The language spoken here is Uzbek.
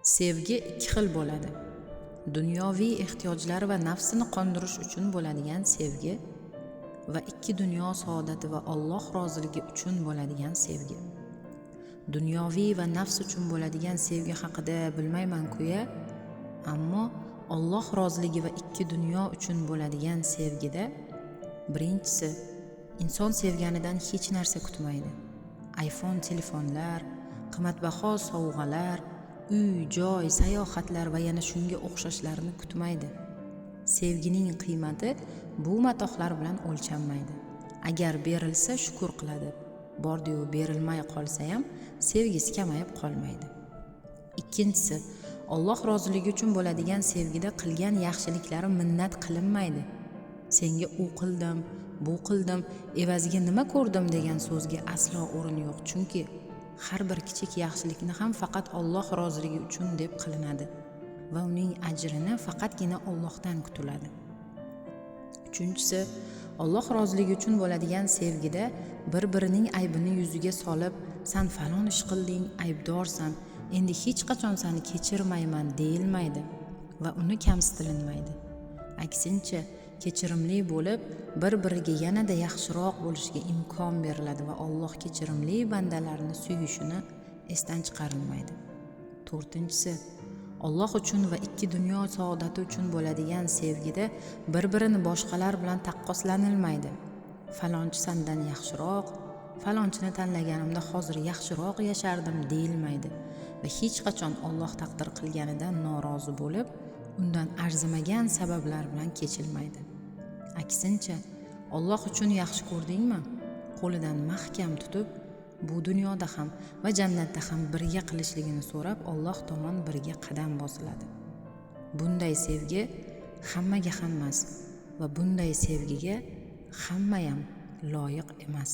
Sevgi ikki xil bo'ladi. Dunyoviy ehtiyojlar va nafsini qondirish uchun bo'ladigan sevgi va ikki dunyo saodati va Alloh roziligi uchun bo'ladigan sevgi. Dunyoviy va nafs uchun bo'ladigan sevgi haqida bilmayman-ku-ya, ammo Alloh roziligi va ikki dunyo uchun bo'ladigan sevgida birinchisi, inson sevganidan hech narsa kutmaydi. iPhone telefonlar, qimmatbaho sovg'alar, uy, joy, sayohatlar va yana shunga o'xshashlarni kutmaydi. Sevgining qiymati bu matohlar bilan o'lchanmaydi. Agar berilsa shukr qiladi. Bordi-yu berilmay qolsa ham sevgisi kamayib qolmaydi. Ikkinchisi, Alloh roziligi uchun bo'ladigan sevgida qilgan yaxshiliklari minnat qilinmaydi. Senga u qildim, bu qildim, evaziga nima ko'rdim degan so'zga aslo o'rin yo'q, chunki har bir kichik yaxshilikni ham faqat Alloh roziligi uchun deb qilinadi va uning ajrini faqatgina Allohdan kutiladi. Uchinchisi, Alloh roziligi uchun bo'ladigan sevgida bir-birining aybini yuziga solib, "Sen falon ish qilding, aybdorsan, endi hech qachon seni kechirmayman" deyilmaydi va uni kamsitilinmaydi. Aksincha, kechirimli bo'lib, bir-biriga yanada yaxshiroq bo'lishga imkon beriladi va Alloh kechirimli bandalarni suyishini esdan chiqarilmaydi. To'rtinchisi, Alloh uchun va ikki dunyo saodati uchun bo'ladigan sevgida bir-birini boshqalar bilan taqqoslanilmaydi. Falonchi sendan yaxshiroq, falonchini tanlaganimda hozir yaxshiroq yashardim deyilmaydi va hech qachon Alloh taqdir qilganidan norozi bo'lib, undan arzimagan sabablar bilan kechilmaydi. Aksincha, Alloh uchun yaxshi ko'rdingmi? Qo'lidan mahkam tutib, bu dunyoda ham va jannatda ham birga qilishligini so'rab, Alloh tomon birga qadam bosiladi. Bunday sevgi hammaga hammas va bunday sevgiga hamma ham loyiq emas.